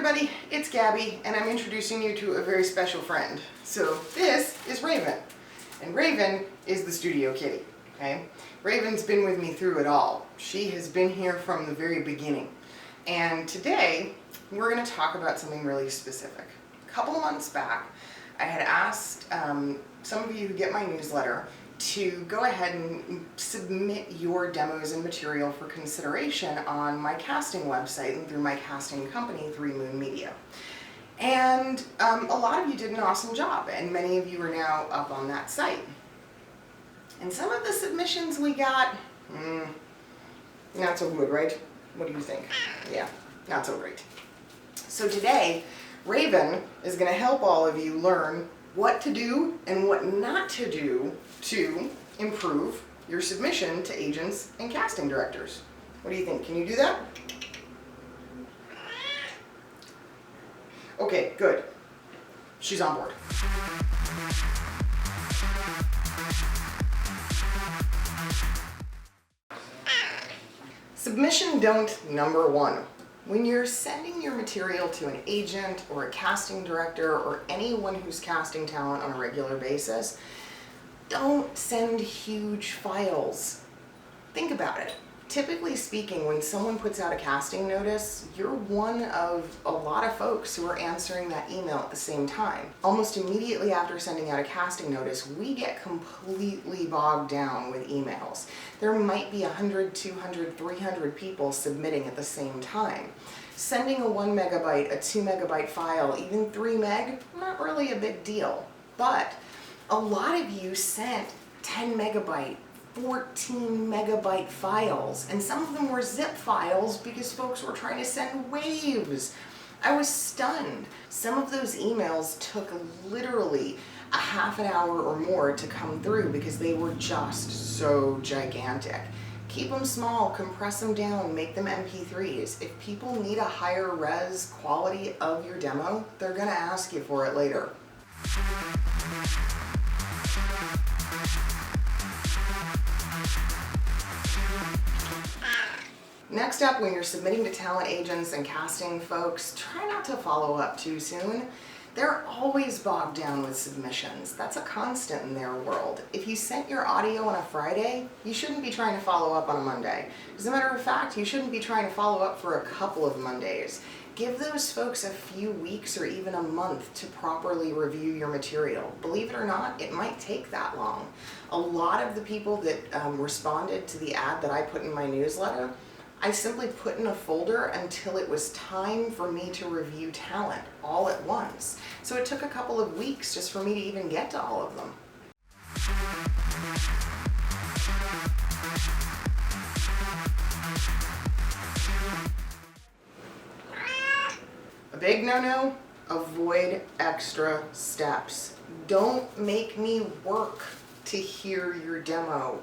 everybody, it's Gabby, and I'm introducing you to a very special friend. So this is Raven, and Raven is the studio kitty, okay? Raven's been with me through it all. She has been here from the very beginning. And today, we're gonna talk about something really specific. A couple of months back, I had asked some of you who get my newsletter to go ahead and submit your demos and material for consideration on my casting website and through my casting company, 3 Moon Media. And a lot of you did an awesome job, and many of you are now up on that site. And some of the submissions we got, not so good, right? What do you think? Yeah, not so great. So today, Raven is going to help all of you learn what to do and what not to do to improve your submission to agents and casting directors. What do you think? Can you do that? Okay, good. She's on board. Submission don't number 1. When you're sending your material to an agent or a casting director or anyone who's casting talent on a regular basis, don't send huge files. Think about it. Typically speaking, when someone puts out a casting notice, you're one of a lot of folks who are answering that email at the same time. Almost immediately after sending out a casting notice, we get completely bogged down with emails. There might be 100, 200, 300 people submitting at the same time. Sending a 1 megabyte, a 2 megabyte file, even 3 meg, not really a big deal. But a lot of you sent 10 megabyte, 14 megabyte files, and some of them were zip files because folks were trying to send waves. I was stunned. Some of those emails took literally a half an hour or more to come through because they were just so gigantic. Keep them small, compress them down, make them MP3s. If people need a higher res quality of your demo, they're gonna ask you for it later. Next up, when you're submitting to talent agents and casting folks, try not to follow up too soon. They're always bogged down with submissions. That's a constant in their world. If you sent your audio on a Friday, you shouldn't be trying to follow up on a Monday. As a matter of fact, you shouldn't be trying to follow up for a couple of Mondays. Give those folks a few weeks or even a month to properly review your material. Believe it or not, it might take that long. A lot of the people that responded to the ad that I put in my newsletter, I simply put in a folder until it was time for me to review talent all at once. So it took a couple of weeks just for me to even get to all of them. A big no-no, avoid extra steps. Don't make me work to hear your demo.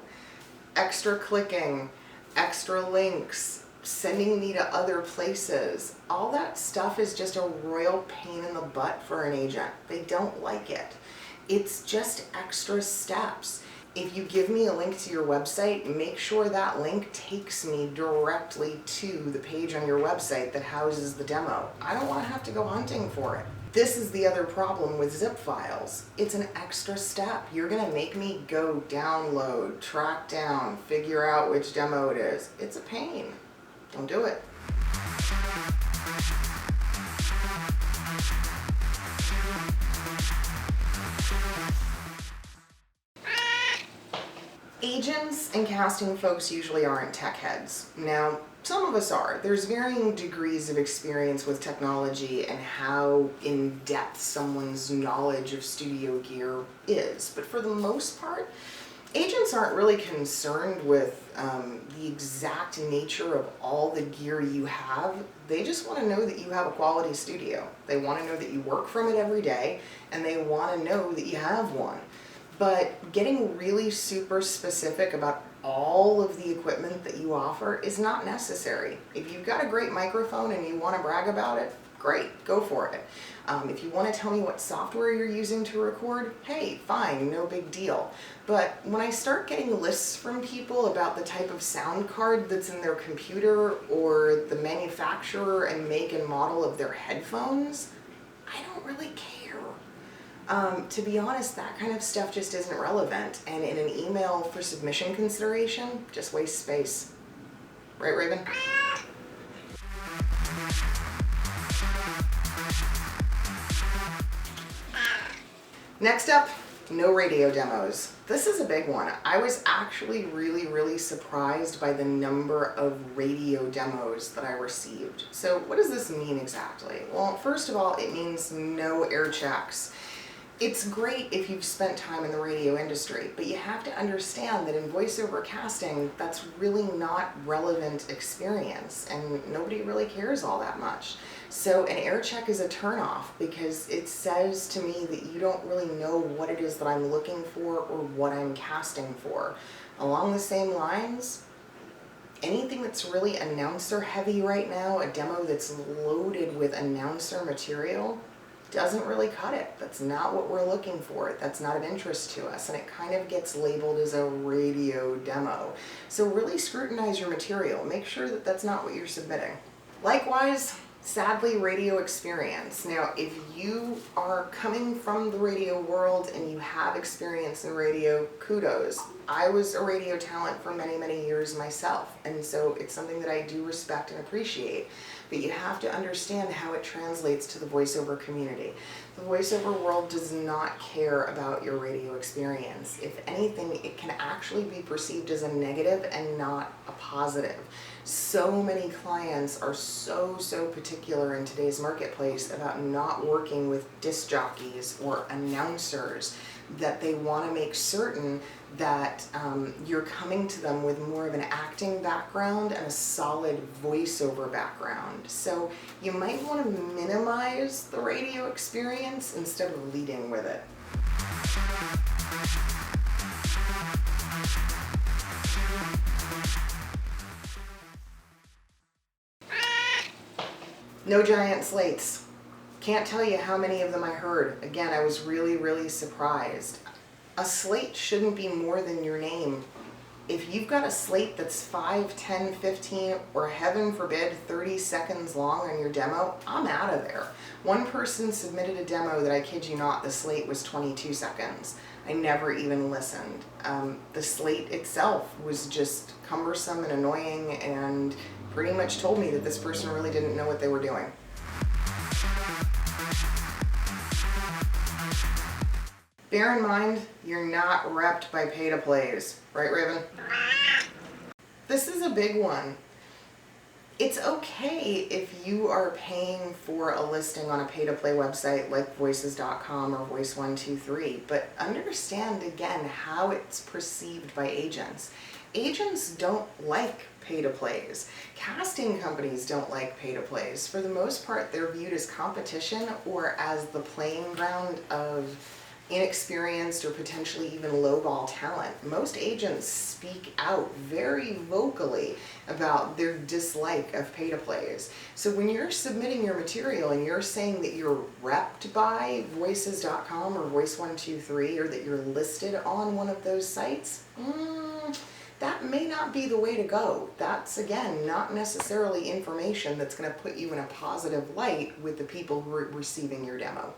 Extra clicking, extra links, sending me to other places. All that stuff is just a royal pain in the butt for an agent. They don't like it. It's just extra steps. If you give me a link to your website, make sure that link takes me directly to the page on your website that houses the demo. I don't want to have to go hunting for it. This is the other problem with zip files. It's an extra step. You're gonna make me go download, track down, figure out which demo it is. It's a pain. Don't do it. Agents and casting folks usually aren't tech heads. Now, some of us are. There's varying degrees of experience with technology and how in-depth someone's knowledge of studio gear is. But for the most part, agents aren't really concerned with the exact nature of all the gear you have. They just want to know that you have a quality studio. They want to know that you work from it every day, and they want to know that you have one. But getting really super specific about all of the equipment that you offer is not necessary. If you've got a great microphone and you want to brag about it, great, go for it. If you want to tell me what software you're using to record, hey, fine, no big deal. But when I start getting lists from people about the type of sound card that's in their computer or the manufacturer and make and model of their headphones, I don't really care. To be honest, that kind of stuff just isn't relevant, and in an email for submission consideration, just waste space. Right, Raven? Next up, no radio demos. This is a big one. I was actually really surprised by the number of radio demos that I received. So what does this mean exactly? Well, first of all, it means no air checks. It's great if you've spent time in the radio industry, but you have to understand that in voiceover casting, that's really not relevant experience, and nobody really cares all that much. So an air check is a turnoff because it says to me that you don't really know what it is that I'm looking for or what I'm casting for. Along the same lines, anything that's really announcer heavy right now, a demo that's loaded with announcer material, doesn't really cut it. That's not what we're looking for. That's not of interest to us, and it kind of gets labeled as a radio demo. So really scrutinize your material. Make sure that that's not what you're submitting. Likewise, sadly, radio experience. Now, if you are coming from the radio world and you have experience in radio, kudos. I was a radio talent for many years myself, and so it's something that I do respect and appreciate. But you have to understand how it translates to the voiceover community. The voiceover world does not care about your radio experience. If anything, it can actually be perceived as a negative and not a positive. So many clients are so particular in today's marketplace about not working with disc jockeys or announcers that they want to make certain that you're coming to them with more of an acting background and a solid voiceover background. So you might want to minimize the radio experience instead of leading with it. No giant slates. Can't tell you how many of them I heard. Again, I was really surprised. A slate shouldn't be more than your name. If you've got a slate that's 5, 10, 15, or heaven forbid, 30 seconds long on your demo, I'm out of there. One person submitted a demo that, I kid you not, the slate was 22 seconds. I never even listened. The slate itself was just cumbersome and annoying and pretty much told me that this person really didn't know what they were doing. Bear in mind, you're not repped by Paytoplays, right, Raven? This is a big one. It's okay if you are paying for a listing on a pay-to-play website like voices.com or voice123, but understand again how it's perceived by agents. Agents don't like pay-to-plays. Casting companies don't like pay-to-plays. For the most part, they're viewed as competition or as the playing ground of inexperienced or potentially even lowball talent. Most agents speak out very vocally about their dislike of pay-to-plays. So when you're submitting your material and you're saying that you're repped by voices.com or voice123 or that you're listed on one of those sites, that may not be the way to go. That's, again, not necessarily information that's going to put you in a positive light with the people who are receiving your demo.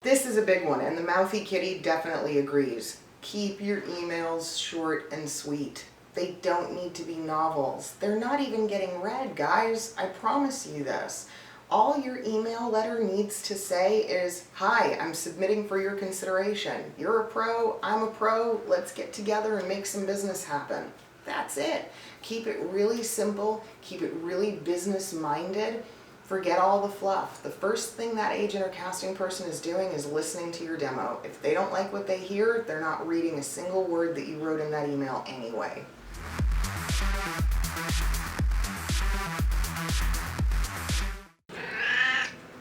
This is a big one, and the mouthy kitty definitely agrees. Keep your emails short and sweet. They don't need to be novels. They're not even getting read, guys. I promise you this. All your email letter needs to say is, "Hi, I'm submitting for your consideration. You're a pro, I'm a pro, let's get together and make some business happen." That's it. Keep it really simple, keep it really business-minded. Forget all the fluff. The first thing that agent or casting person is doing is listening to your demo. If they don't like what they hear, they're not reading a single word that you wrote in that email anyway.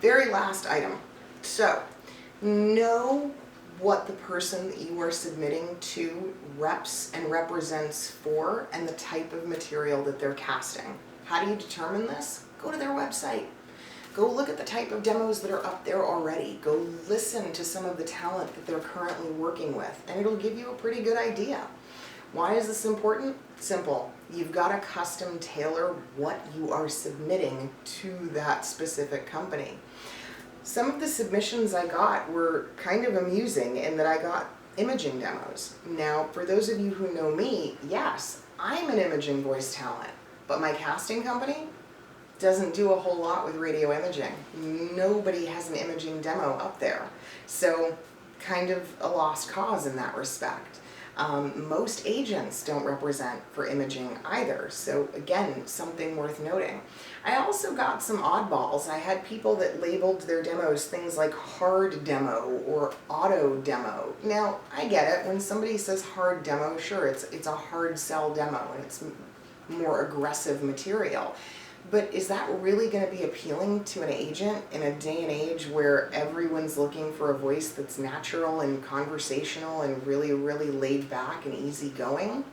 Very last item. So, no what the person that you are submitting to reps and represents for and the type of material that they're casting. How do you determine this? Go to their website. Go look at the type of demos that are up there already. Go listen to some of the talent that they're currently working with, and it'll give you a pretty good idea. Why is this important? Simple. You've got to custom tailor what you are submitting to that specific company. Some of the submissions I got were kind of amusing in that I got imaging demos. Now, for those of you who know me, yes, I'm an imaging voice talent, but my casting company doesn't do a whole lot with radio imaging. Nobody has an imaging demo up there. So, kind of a lost cause in that respect. Most agents don't represent for imaging either, so again, something worth noting. I also got some oddballs. I had people that labeled their demos things like hard demo or auto demo. Now, I get it. When somebody says hard demo, sure, it's a hard sell demo and it's more aggressive material. But is that really going to be appealing to an agent in a day and age where everyone's looking for a voice that's natural and conversational and really, really laid back and easygoing?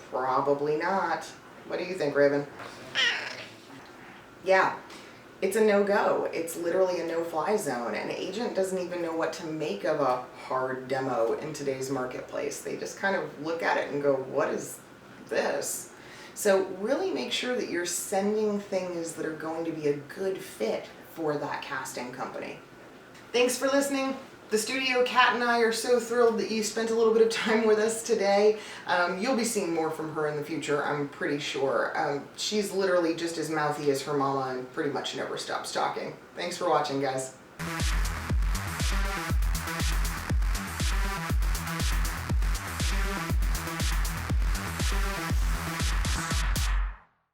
Probably not. What do you think, Raven? Yeah, it's a no-go. It's literally a no-fly zone. An agent doesn't even know what to make of a hard demo in today's marketplace. They just kind of look at it and go, what is this? So really make sure that you're sending things that are going to be a good fit for that casting company. Thanks for listening. The studio cat and I are so thrilled that you spent a little bit of time with us today. You'll be seeing more from her in the future, I'm pretty sure. She's literally just as mouthy as her mama and pretty much never stops talking. Thanks for watching, guys.